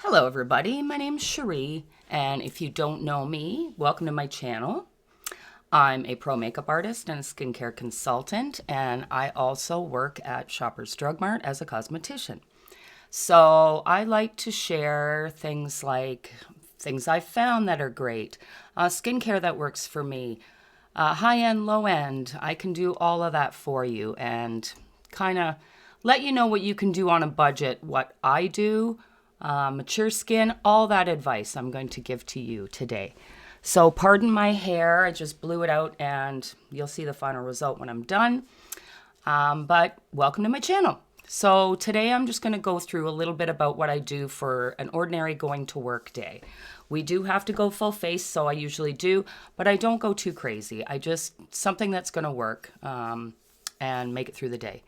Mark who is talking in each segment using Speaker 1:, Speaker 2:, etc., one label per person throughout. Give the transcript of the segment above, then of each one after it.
Speaker 1: Hello everybody, my name's Cherie, and if you don't know me, welcome to my channel. I'm a pro makeup artist and a skincare consultant, and I also work at Shoppers Drug Mart as a cosmetician. So I like to share things like things I've found that are great, skincare that works for me, high end, low end. I can do all of that for you and kind of let you know what you can do on a budget, what I do, mature skin, all that advice I'm going to give to you today. So, pardon my hair, I just blew it out and you'll see the final result when I'm done. But welcome to my channel. So today I'm just going to go through a little bit about what I do for an ordinary going to work day. We do have to go full face, so I usually do, but I don't go too crazy. I just, something that's going to work and make it through the day.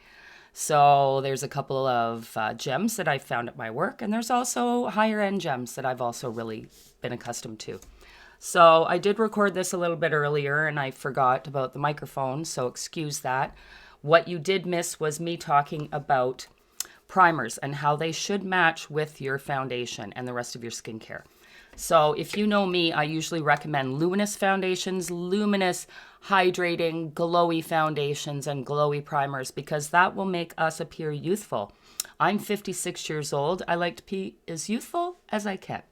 Speaker 1: So there's a couple of gems that I found at my work, and there's also higher end gems that I've also really been accustomed to. So I did record this a little bit earlier and I forgot about the microphone, so excuse that. What you did miss was me talking about primers and how they should match with your foundation and the rest of your skincare. So if you know me, I usually recommend luminous foundations, luminous, hydrating, glowy foundations, and glowy primers because that will make us appear youthful. I'm 56 years old. I like to be as youthful as I can.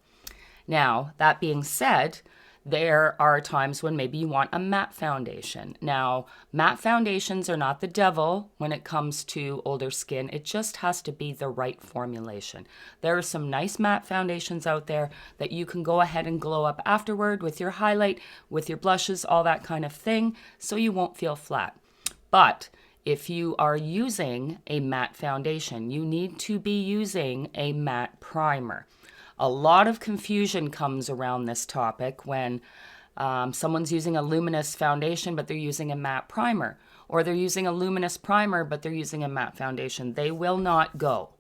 Speaker 1: Now, that being said, there are times when maybe you want a matte foundation. Now, matte foundations are not the devil when it comes to older skin. It just has to be the right formulation. There are some nice matte foundations out there that you can go ahead and glow up afterward with your highlight, with your blushes, all that kind of thing, so you won't feel flat. But if you are using a matte foundation, you need to be using a matte primer. A lot of confusion comes around this topic when someone's using a luminous foundation, but they're using a matte primer, or they're using a luminous primer, but they're using a matte foundation. They will not go.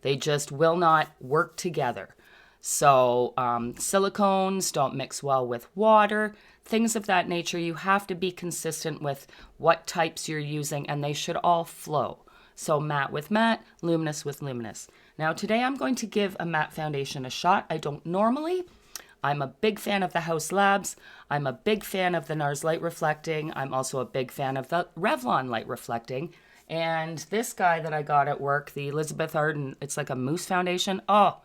Speaker 1: They just will not work together. So silicones don't mix well with water, things of that nature. You have to be consistent with what types you're using, and they should all flow. So matte with matte, luminous with luminous. Now today I'm going to give a matte foundation a shot. I don't normally. I'm a big fan of the House Labs. I'm a big fan of the NARS Light Reflecting. I'm also a big fan of the Revlon Light Reflecting. And this guy that I got at work, the Elizabeth Arden, it's like a mousse foundation. Oh,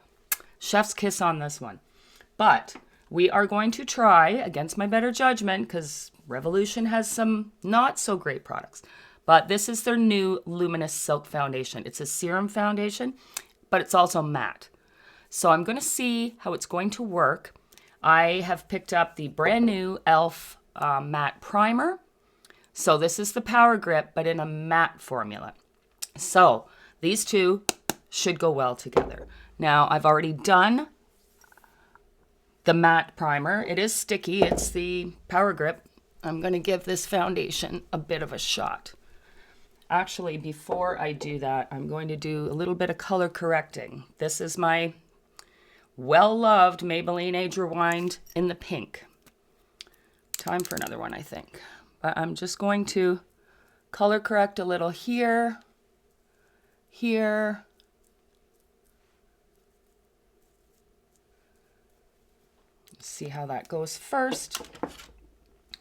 Speaker 1: chef's kiss on this one. But we are going to try, against my better judgment, because Revolution has some not so great products. But this is their new Luminous Silk Foundation. It's a serum foundation, but it's also matte. So I'm going to see how it's going to work. I have picked up the brand new e.l.f. Matte Primer. So this is the Power Grip, but in a matte formula. So these two should go well together. Now, I've already done the matte primer. It is sticky. It's the Power Grip. I'm going to give this foundation a bit of a shot. Actually, before I do that, I'm going to do a little bit of color correcting. This is my well-loved Maybelline Age Rewind in the pink. Time for another one, I think. But I'm just going to color correct a little here, here. Let's see how that goes first.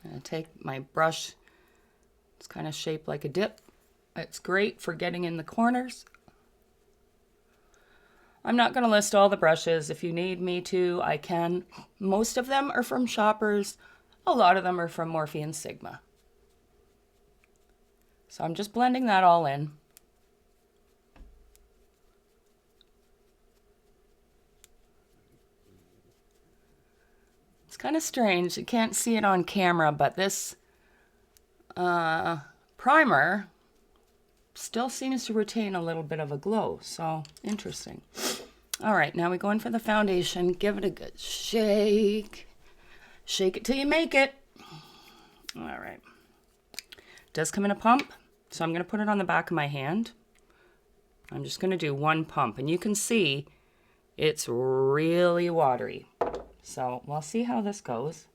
Speaker 1: I'm going to take my brush. It's kind of shaped like a dip. It's great for getting in the corners. I'm not going to list all the brushes. If you need me to, I can. Most of them are from Shoppers. A lot of them are from Morphe and Sigma. So I'm just blending that all in. It's kind of strange. You can't see it on camera, but this primer still seems to retain a little bit of a glow, so interesting. All right, now we go in for the foundation. Give it a good shake. Shake it till you make it. All right. It does come in a pump, so I'm going to put it on the back of my hand. I'm just going to do one pump, and you can see it's really watery. So we'll see how this goes.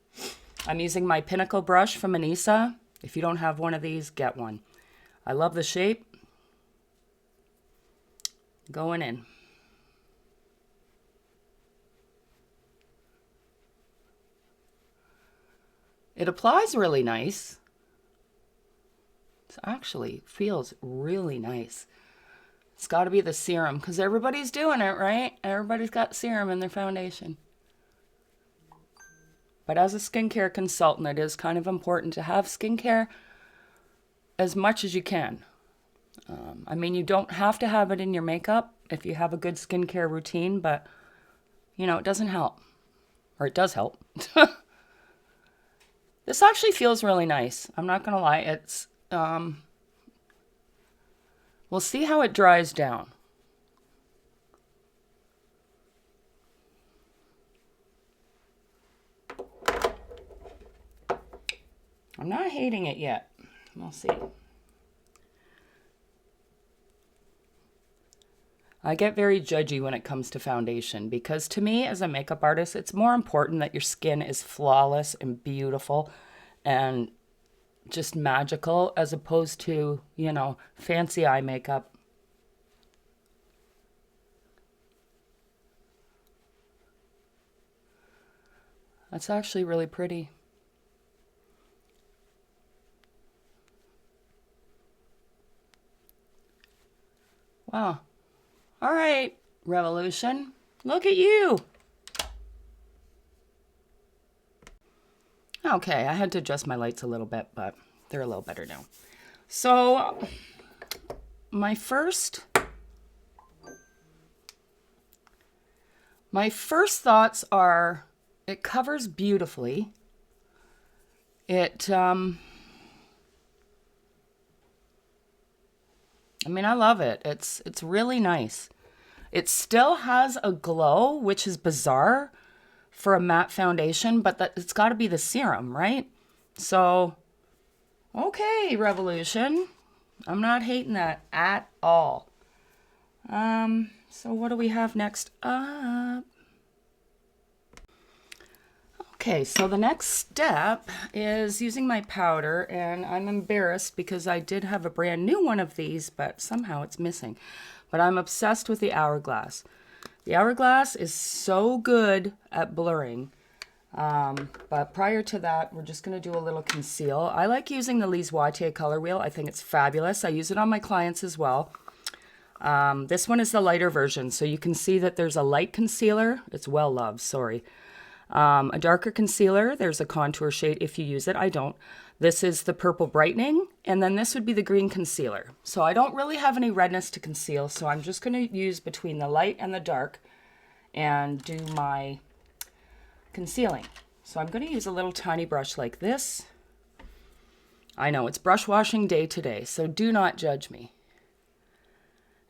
Speaker 1: I'm using my Pinnacle brush from Anissa. If you don't have one of these, get one. I love the shape. Going in. It applies really nice. It actually feels really nice. It's got to be the serum because everybody's doing it, right? Everybody's got serum in their foundation. But as a skincare consultant, it is kind of important to have skincare as much as you can. I mean, you don't have to have it in your makeup if you have a good skincare routine, but, you know, it doesn't help. Or it does help. This actually feels really nice. I'm not going to lie. It's, we'll see how it dries down. I'm not hating it yet. We'll see. I get very judgy when it comes to foundation because to me as a makeup artist, it's more important that your skin is flawless and beautiful and just magical as opposed to, you know, fancy eye makeup. That's actually really pretty. Wow. All right, Revolution. Look at you. Okay, I had to adjust my lights a little bit, but they're a little better now. So, my first thoughts are it covers beautifully. I mean, I love it. It's really nice. It still has a glow, which is bizarre for a matte foundation, but it's got to be the serum, right? So, okay, Revolution. I'm not hating that at all. So what do we have next up? Okay, so the next step is using my powder, and I'm embarrassed because I did have a brand new one of these, but somehow it's missing. But I'm obsessed with the Hourglass. The Hourglass is so good at blurring. But prior to that, we're just going to do a little conceal. I like using the Lise Watier color wheel. I think it's fabulous. I use it on my clients as well. This one is the lighter version, so you can see that there's a light concealer. It's well loved, sorry. A darker concealer, there's a contour shade if you use it. I don't. This is the purple brightening, and then this would be the green concealer. So I don't really have any redness to conceal, so I'm just going to use between the light and the dark and do my concealing. So I'm going to use a little tiny brush like this. I know it's brush washing day today, so do not judge me.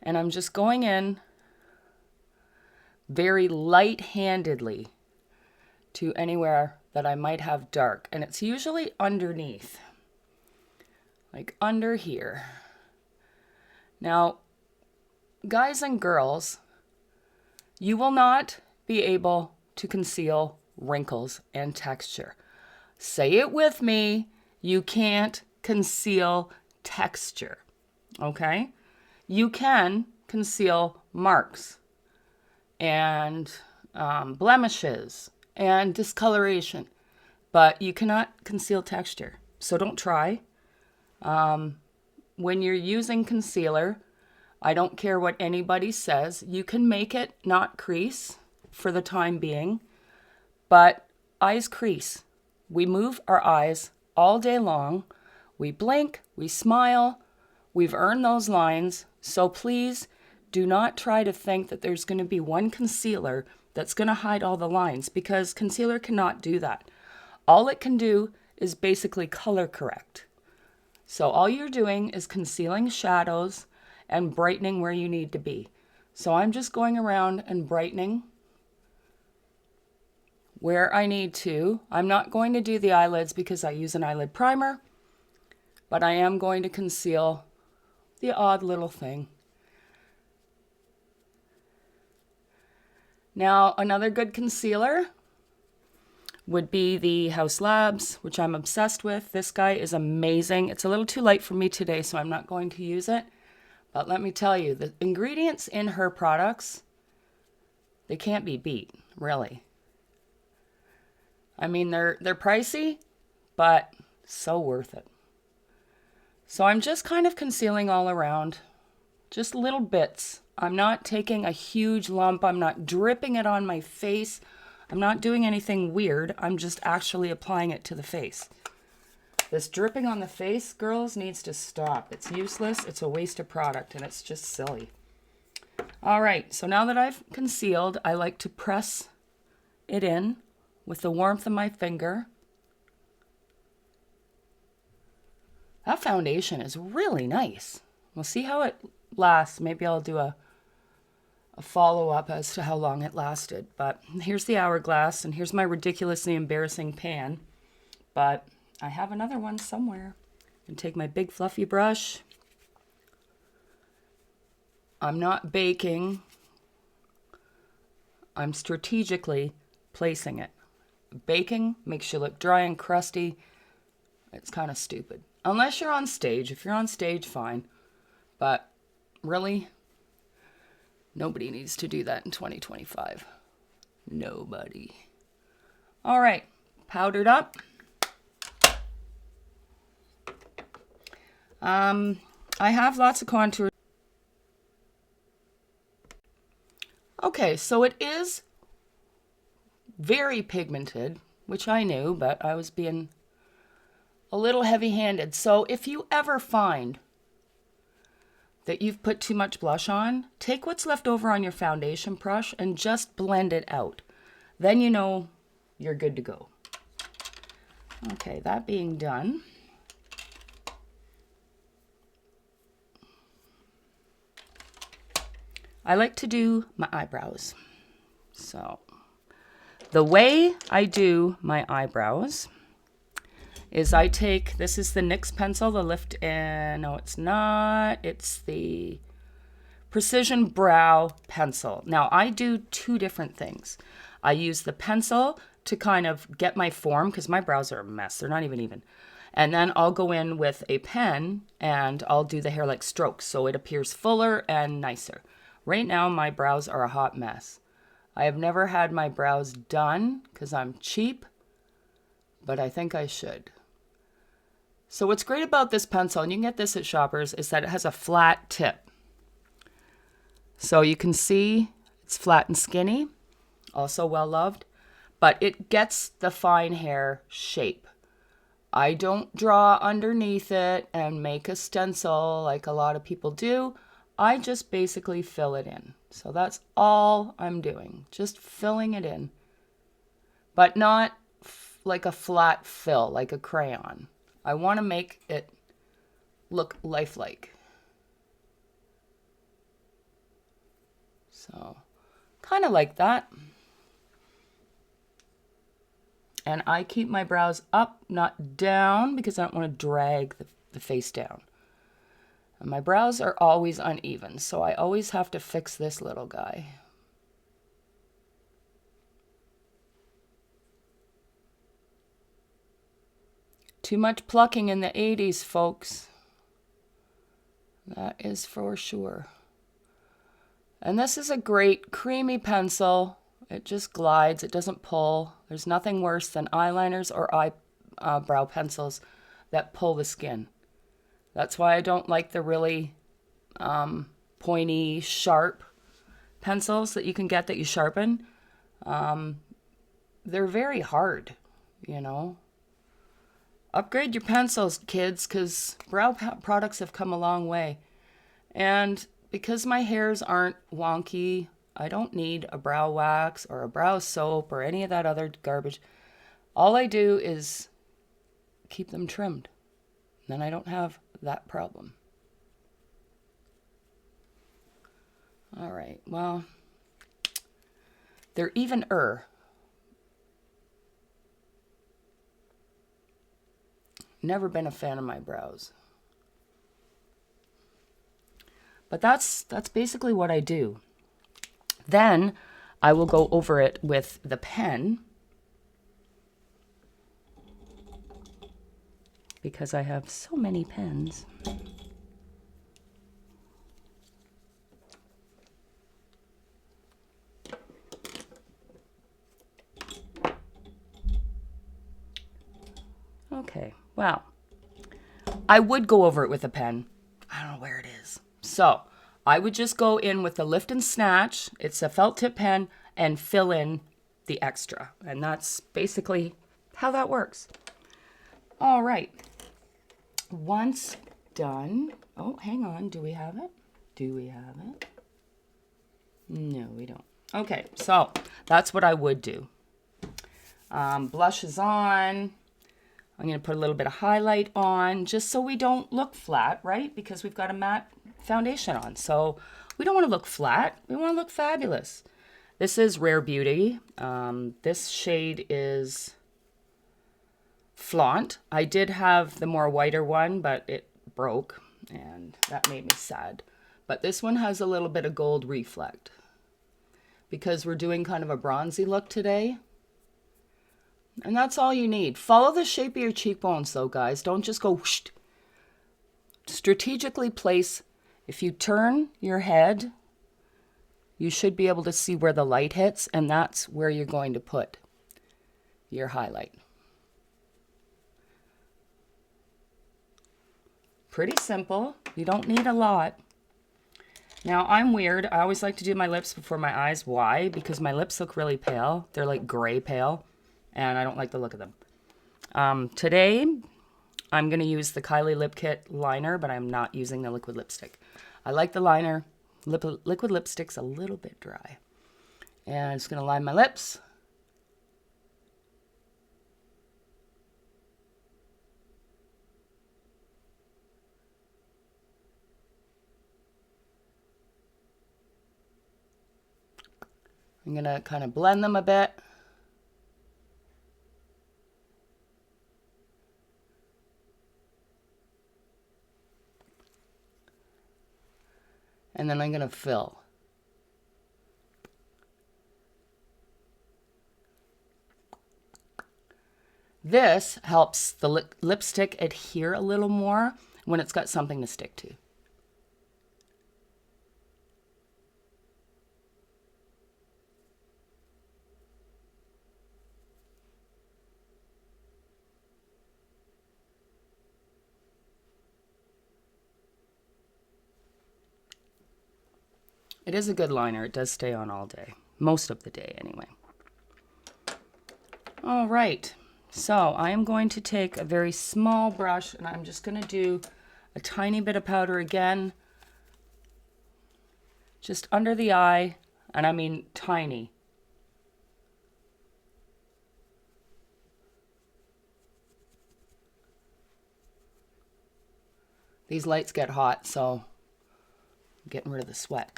Speaker 1: And I'm just going in very light-handedly to anywhere that I might have dark. And it's usually underneath, like under here. Now, guys and girls, you will not be able to conceal wrinkles and texture. Say it with me, you can't conceal texture, okay? You can conceal marks and blemishes and discoloration, but you cannot conceal texture. So don't try. When you're using concealer, I don't care what anybody says, you can make it not crease for the time being, but eyes crease. We move our eyes all day long. We blink, we smile, we've earned those lines. So please do not try to think that there's going to be one concealer that's going to hide all the lines, because concealer cannot do that. All it can do is basically color correct. So all you're doing is concealing shadows and brightening where you need to be. So I'm just going around and brightening where I need to. I'm not going to do the eyelids because I use an eyelid primer, but I am going to conceal the odd little thing. Now, another good concealer would be the House Labs, which I'm obsessed with. This guy is amazing. It's a little too light for me today, so I'm not going to use it. But let me tell you, the ingredients in her products, they can't be beat, really. I mean, they're pricey, but so worth it. So I'm just kind of concealing all around, just little bits. I'm not taking a huge lump. I'm not dripping it on my face. I'm not doing anything weird. I'm just actually applying it to the face. This dripping on the face, girls, needs to stop. It's useless. It's a waste of product, and it's just silly. All right, so now that I've concealed, I like to press it in with the warmth of my finger. That foundation is really nice. We'll see how it lasts. Maybe I'll do a follow-up as to how long it lasted. But here's the hourglass, and here's my ridiculously embarrassing pan. But I have another one somewhere. And take my big fluffy brush. I'm not baking. I'm strategically placing it. Baking makes you look dry and crusty. It's kind of stupid. Unless you're on stage. If you're on stage, fine. But really, nobody needs to do that in 2025. Nobody. All right, powdered up. I have lots of contour. Okay, so it is very pigmented, which I knew, but I was being a little heavy-handed. So if you ever find that you've put too much blush on, take what's left over on your foundation brush and just blend it out. Then you know you're good to go. Okay, that being done, I like to do my eyebrows. So the way I do my eyebrows is I take, this is the NYX pencil, the lift in, no it's not, it's the Precision Brow Pencil. Now I do two different things. I use the pencil to kind of get my form, because my brows are a mess, they're not even. And then I'll go in with a pen and I'll do the hair like strokes so it appears fuller and nicer. Right now my brows are a hot mess. I have never had my brows done because I'm cheap, but I think I should. So what's great about this pencil, and you can get this at Shoppers, is that it has a flat tip. So you can see it's flat and skinny, also well loved, but it gets the fine hair shape. I don't draw underneath it and make a stencil like a lot of people do. I just basically fill it in. So that's all I'm doing, just filling it in, but not like a flat fill, like a crayon. I want to make it look lifelike. So, kind of like that. And I keep my brows up, not down, because I don't want to drag the face down. And my brows are always uneven, so I always have to fix this little guy. Too much plucking in the 80s, folks. That is for sure. And this is a great creamy pencil. It just glides. It doesn't pull. There's nothing worse than eyeliners or eyebrow pencils that pull the skin. That's why I don't like the really pointy, sharp pencils that you can get that you sharpen. They're very hard, you know. Upgrade your pencils, kids, because brow products have come a long way. And because my hairs aren't wonky, I don't need a brow wax or a brow soap or any of that other garbage. All I do is keep them trimmed. Then I don't have that problem. All right, well, they're even-er. Never been a fan of my brows. But that's basically what I do. Then I will go over it with the pen, because I have so many pens. Okay, well, I would go over it with a pen. I don't know where it is. So I would just go in with the lift and snatch. It's a felt tip pen and fill in the extra. And that's basically how that works. All right. Once done. Oh, hang on. Do we have it? Do we have it? No, we don't. Okay, so that's what I would do. Blush is on. I'm going to put a little bit of highlight on just so we don't look flat, right? Because we've got a matte foundation on. So we don't want to look flat. We want to look fabulous. This is Rare Beauty. This shade is Flaunt. I did have the more whiter one, but it broke and that made me sad. But this one has a little bit of gold reflect because we're doing kind of a bronzy look today. And that's all you need. Follow the shape of your cheekbones though, guys. Don't just go whoosh. Strategically place, if you turn your head, you should be able to see where the light hits, and that's where you're going to put your highlight. Pretty simple. You don't need a lot. Now, I'm weird. I always like to do my lips before my eyes. Why? Because my lips look really pale. They're like gray pale, and I don't like the look of them. Today, I'm going to use the Kylie Lip Kit liner, but I'm not using the liquid lipstick. I like the liner. Liquid lipstick's a little bit dry. And I'm just going to line my lips. I'm going to kind of blend them a bit. And then I'm going to fill. This helps the lipstick adhere a little more when it's got something to stick to. It is a good liner. It does stay on all day. Most of the day, anyway. All right. So I am going to take a very small brush, and I'm just going to do a tiny bit of powder again. Just under the eye, and I mean tiny. These lights get hot, so I'm getting rid of the sweat.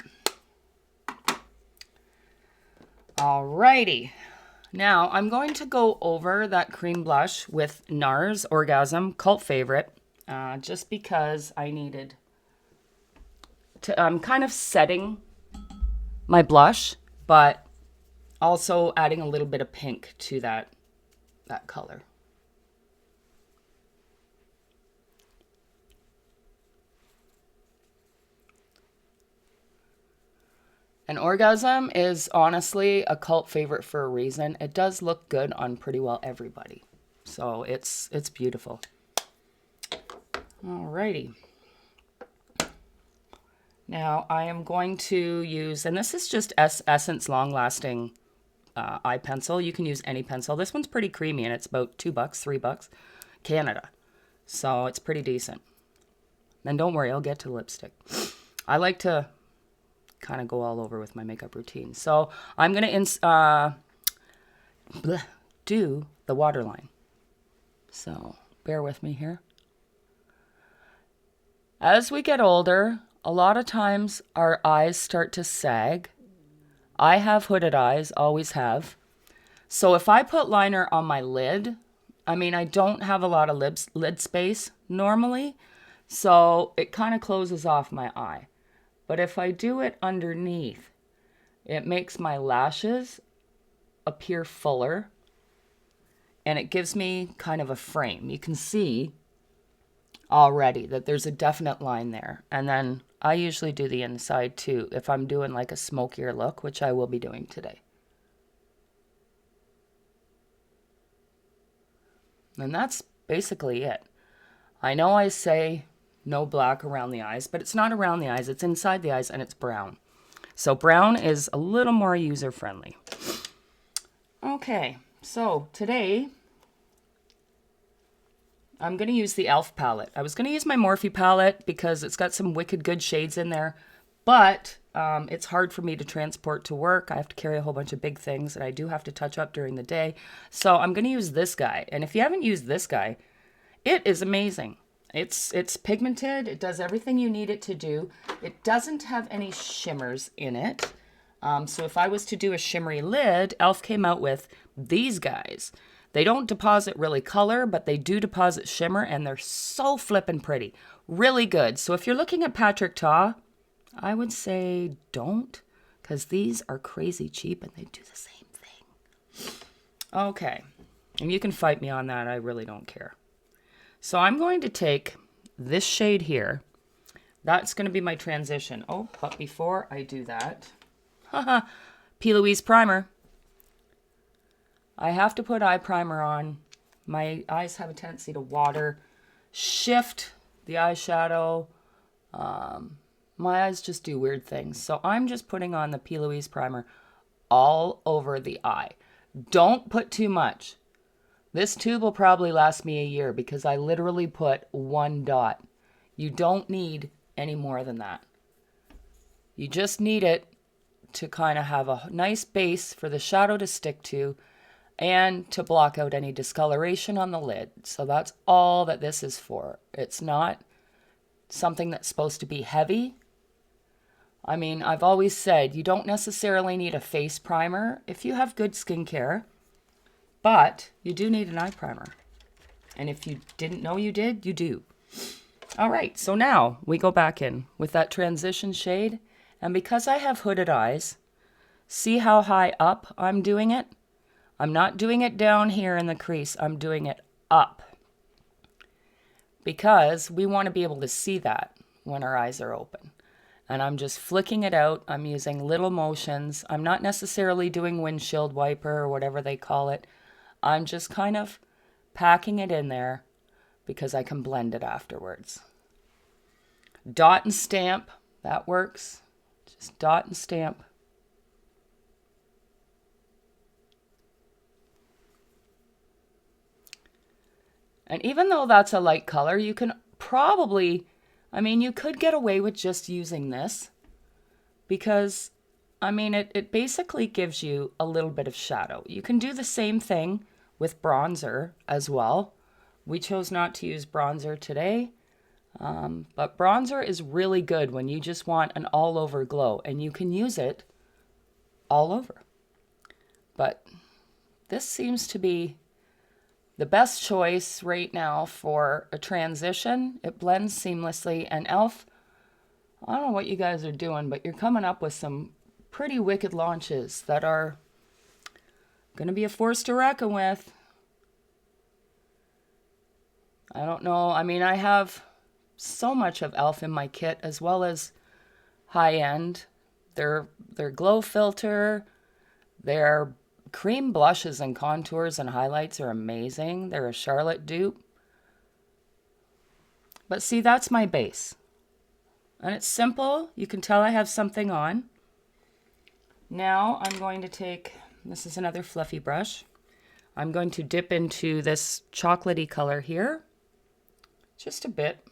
Speaker 1: Alrighty, now I'm going to go over that cream blush with NARS Orgasm, cult favorite, just because I needed to, I'm kind of setting my blush, but also adding a little bit of pink to that color. An Orgasm is honestly a cult favorite for a reason. It does look good on pretty well everybody. So it's beautiful. Alrighty. Now I am going to use, and this is just Essence Long Lasting eye pencil. You can use any pencil. This one's pretty creamy and it's about $2, $3 Canada. So it's pretty decent. And don't worry, I'll get to lipstick. I like to kind of go all over with my makeup routine. So I'm going to do the waterline. So bear with me here. As we get older, a lot of times our eyes start to sag. I have hooded eyes, always have. So if I put liner on my lid, I mean, I don't have a lot of lid space normally, so it kind of closes off my eye. But if I do it underneath, it makes my lashes appear fuller and it gives me kind of a frame. You can see already that there's a definite line there. And then I usually do the inside too if I'm doing like a smokier look, which I will be doing today. And that's basically it. I know I say no black around the eyes, but it's not around the eyes. It's inside the eyes, and it's brown. So brown is a little more user-friendly. Okay, so today I'm going to use the e.l.f. palette. I was going to use my Morphe palette because it's got some wicked good shades in there, but it's hard for me to transport to work. I have to carry a whole bunch of big things, and I do have to touch up during the day. So I'm going to use this guy. And if you haven't used this guy, it is amazing. It's pigmented. It does everything you need it to do. It doesn't have any shimmers in it. So if I was to do a shimmery lid, e.l.f. came out with these guys. They don't deposit really color, but they do deposit shimmer, and they're so flippin' pretty. Really good. So if you're looking at Patrick Ta, I would say don't, because these are crazy cheap and they do the same thing. Okay, and you can fight me on that. I really don't care. So I'm going to take this shade here. That's going to be my transition. Oh, but before I do that, haha, P. Louise primer. I have to put eye primer on. My eyes have a tendency to water, shift the eyeshadow. My eyes just do weird things. So I'm just putting on the P. Louise primer all over the eye. Don't put too much. This tube will probably last me a year because I literally put 1 dot. You don't need any more than that. You just need it to kind of have a nice base for the shadow to stick to and to block out any discoloration on the lid. So that's all that this is for. It's not something that's supposed to be heavy. I mean, I've always said you don't necessarily need a face primer if you have good skincare, but you do need an eye primer. And if you didn't know you did, you do. All right, so now we go back in with that transition shade. And because I have hooded eyes, see how high up I'm doing it? I'm not doing it down here in the crease. I'm doing it up because we want to be able to see that when our eyes are open. And I'm just flicking it out. I'm using little motions. I'm not necessarily doing windshield wiper or whatever they call it. I'm just kind of packing it in there because I can blend it afterwards. Dot and stamp, that works. Just dot and stamp. And even though that's a light color, you can probably, I mean, you could get away with just using this because, I mean, it basically gives you a little bit of shadow. You can do the same thing with bronzer as well. We chose not to use bronzer today, but bronzer is really good when you just want an all-over glow, and you can use it all over. But this seems to be the best choice right now for a transition. It blends seamlessly, and e.l.f., I don't know what you guys are doing, but you're coming up with some pretty wicked launches that are going to be a force to reckon with. I don't know. I mean, I have so much of e.l.f. in my kit, as well as high-end. Their glow filter, their cream blushes and contours and highlights are amazing. They're a Charlotte dupe. But see, that's my base. And it's simple. You can tell I have something on. Now I'm going to take, this is another fluffy brush. I'm going to dip into this chocolatey color here. Just a bit.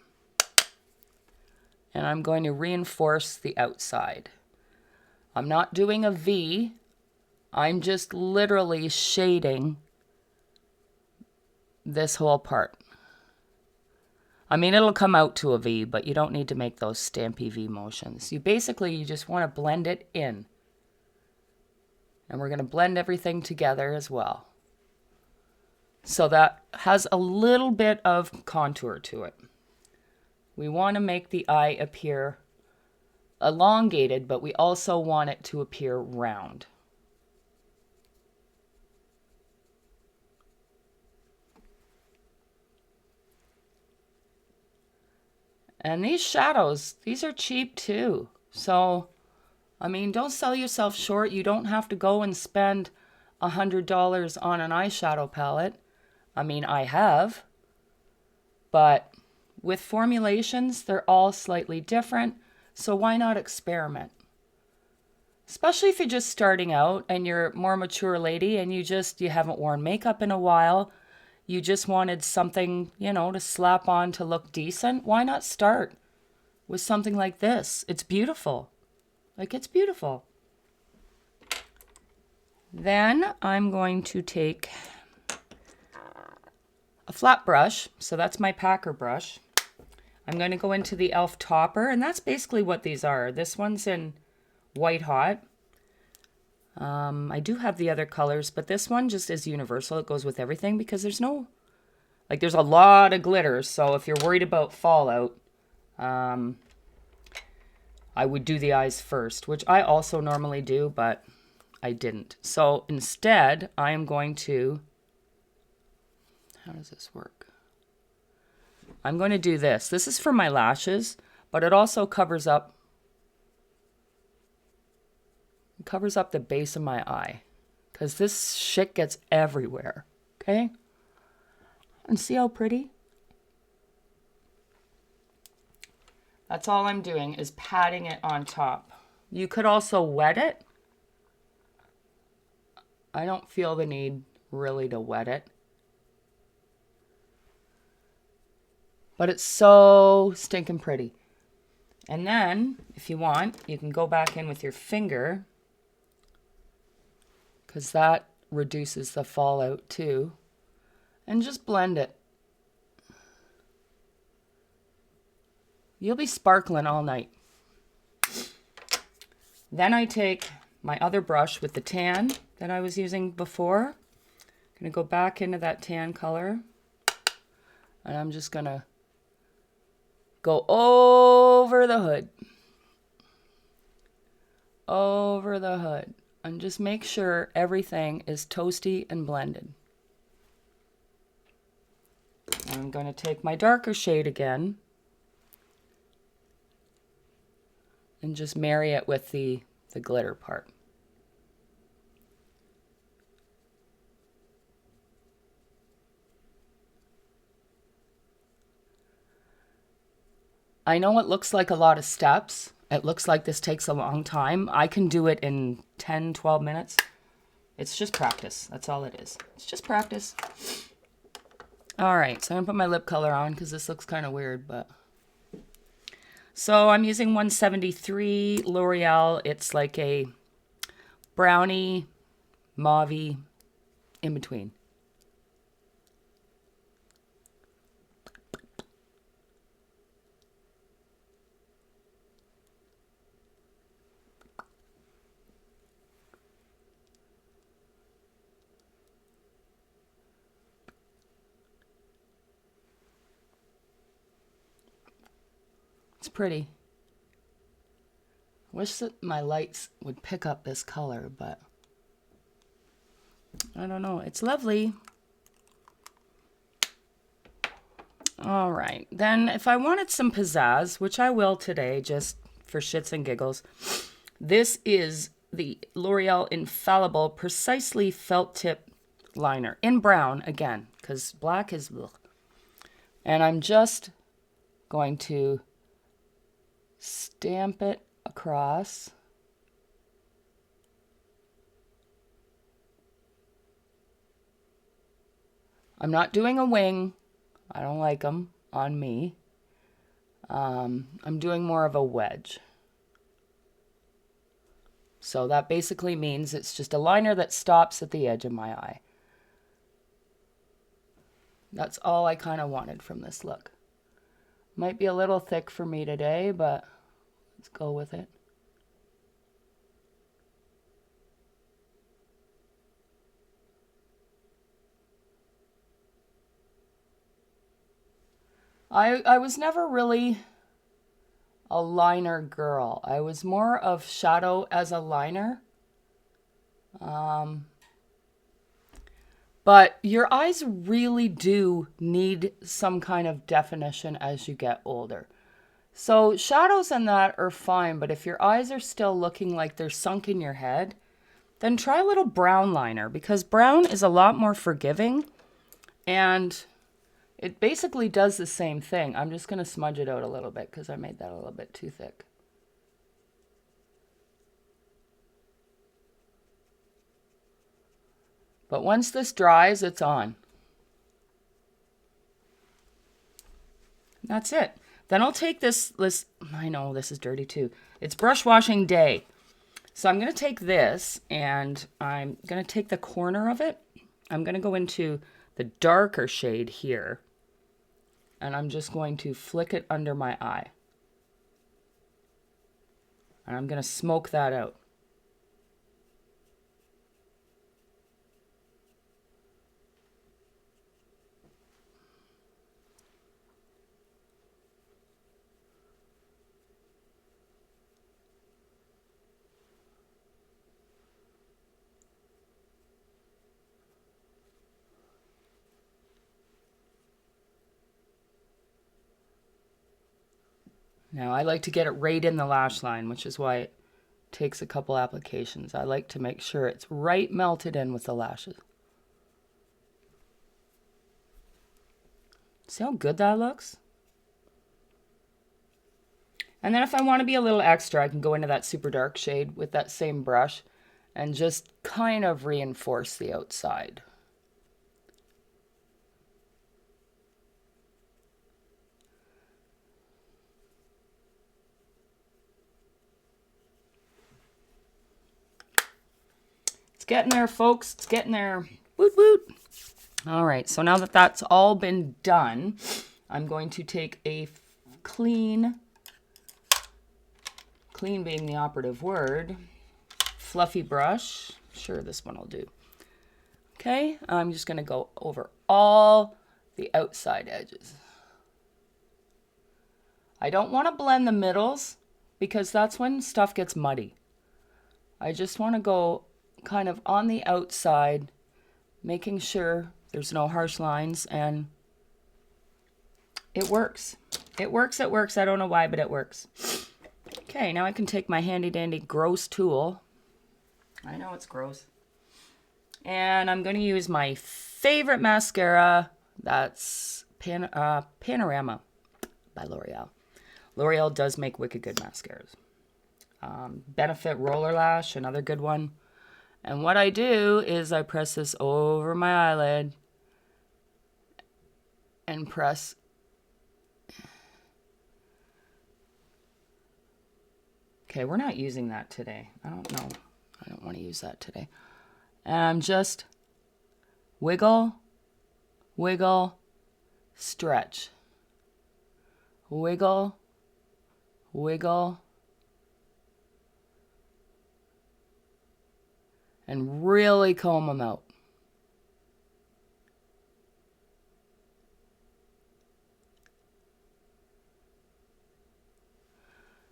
Speaker 1: And I'm going to reinforce the outside. I'm not doing a V. I'm just literally shading this whole part. I mean, it'll come out to a V, but you don't need to make those stampy V motions. You just want to blend it in. And we're going to blend everything together as well. So that has a little bit of contour to it. We want to make the eye appear elongated, but we also want it to appear round. And these shadows, these are cheap too. So, I mean, don't sell yourself short. You don't have to go and spend $100 on an eyeshadow palette. I mean, I have. But with formulations, they're all slightly different. So why not experiment? Especially if you're just starting out and you're a more mature lady and you haven't worn makeup in a while. You just wanted something, to slap on to look decent. Why not start with something like this? It's beautiful. It's beautiful. Then I'm going to take a flat brush. So that's my packer brush. I'm going to go into the e.l.f. topper, and that's basically what these are. This one's in White Hot. I do have the other colors, but this one just is universal. It goes with everything because there's a lot of glitter. So if you're worried about fallout, I would do the eyes first, which I also normally do, but I didn't. So instead, I am going to, how does this work? I'm going to do this. This is for my lashes, but it also covers up the base of my eye because this shit gets everywhere. Okay? And see how pretty? That's all I'm doing is patting it on top. You could also wet it. I don't feel the need really to wet it. But it's so stinking pretty. And then, if you want, you can go back in with your finger because that reduces the fallout too. And just blend it. You'll be sparkling all night. Then I take my other brush with the tan that I was using before. I'm going to go back into that tan color. And I'm just going to go over the hood. Over the hood. And just make sure everything is toasty and blended. I'm going to take my darker shade again and just marry it with the glitter part. I know it looks like a lot of steps. It looks like this takes a long time. I can do it in 10, 12 minutes. It's just practice. That's all it is. It's just practice. All right, so I'm going to put my lip color on because this looks kind of weird, but... So I'm using 173 L'Oreal. It's like a brownie, mauve-y, in between. It's pretty. Wish that my lights would pick up this color, but I don't know. It's lovely. All right. Then if I wanted some pizzazz, which I will today just for shits and giggles, this is the L'Oreal Infallible Precisely Felt Tip Liner in brown again, because black is... Ugh. And I'm just going to stamp it across. I'm not doing a wing. I don't like them on me. I'm doing more of a wedge. So that basically means it's just a liner that stops at the edge of my eye. That's all I kind of wanted from this look. Might be a little thick for me today, but let's go with it. I was never really a liner girl. I was more of shadow as a liner. But your eyes really do need some kind of definition as you get older. So shadows and that are fine, but if your eyes are still looking like they're sunk in your head, then try a little brown liner, because brown is a lot more forgiving and It basically does the same thing. I'm just going to smudge it out a little bit because I made that a little bit too thick. But once this dries, it's on. That's it. Then I'll take this, I know this is dirty too. It's brush washing day. So I'm going to take this and I'm going to take the corner of it. I'm going to go into the darker shade here. And I'm just going to flick it under my eye. And I'm going to smoke that out. Now I like to get it right in the lash line, which is why it takes a couple applications. I like to make sure it's right melted in with the lashes. See how good that looks? And then if I want to be a little extra, I can go into that super dark shade with that same brush and just kind of reinforce the outside. It's getting there, folks. It's getting there. Woot woot. All right, so now that that's all been done, I'm going to take a clean being the operative word, fluffy brush. Sure, this one will do. Okay, I'm just going to go over all the outside edges. I don't want to blend the middles because that's when stuff gets muddy. I just want to go kind of on the outside, making sure there's no harsh lines, and it works. It works, it works. I don't know why, but it works. Okay, now I can take my handy dandy gross tool. I know it's gross. And I'm going to use my favorite mascara. That's Panorama by L'Oreal. L'Oreal does make wicked good mascaras. Benefit Roller Lash, another good one. And what I do is I press this over my eyelid and press. Okay, we're not using that today. I don't know. I don't want to use that today. And I'm just wiggle, wiggle, stretch. Wiggle, wiggle, and really comb them out.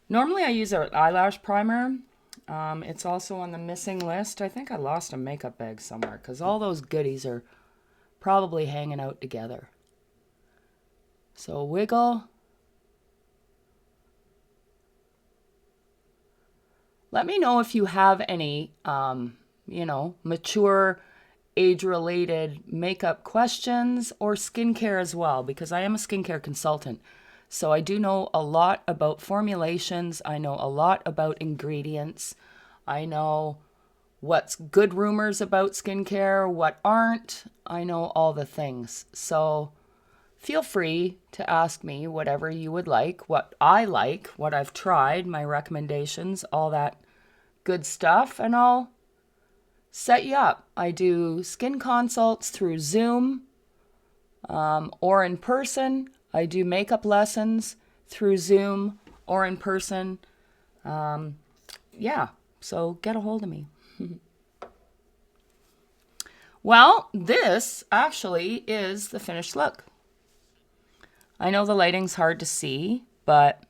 Speaker 1: Normally I use an eyelash primer. It's also on the missing list. I think I lost a makeup bag somewhere because all those goodies are probably hanging out together. So wiggle. Let me know if you have any, mature, age-related makeup questions or skincare as well, because I am a skincare consultant. So I do know a lot about formulations. I know a lot about ingredients. I know what's good rumors about skincare, what aren't. I know all the things. So feel free to ask me whatever you would like, what I like, what I've tried, my recommendations, all that good stuff, and I'll set you up. I do skin consults through Zoom or in person. I do makeup lessons through Zoom or in person. Yeah, so get a hold of me. Well, this actually is the finished look. I know the lighting's hard to see, but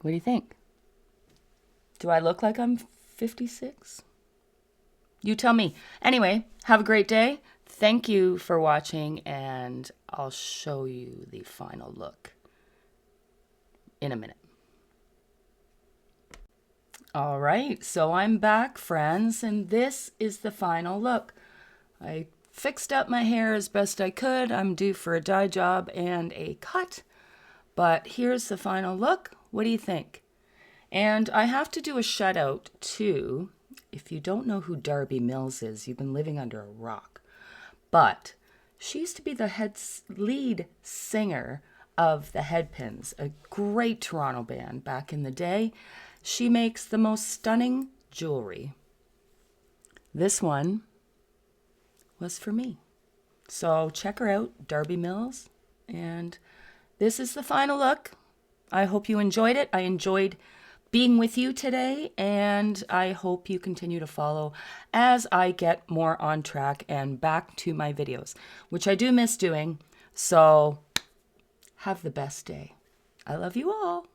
Speaker 1: what do you think? Do I look like I'm 56? You tell me. Anyway, have a great day. Thank you for watching, and I'll show you the final look in a minute. All right, so I'm back, friends, and this is the final look. I fixed up my hair as best I could. I'm due for a dye job and a cut, but here's the final look. What do you think? And I have to do a shout out too. If you don't know who Darby Mills is, you've been living under a rock. But she used to be the lead singer of the Headpins, a great Toronto band back in the day. She makes the most stunning jewelry. This one was for me. So check her out, Darby Mills. And this is the final look. I hope you enjoyed it. I enjoyed being with you today, and I hope you continue to follow as I get more on track and back to my videos, which I do miss doing. So have the best day. I love you all.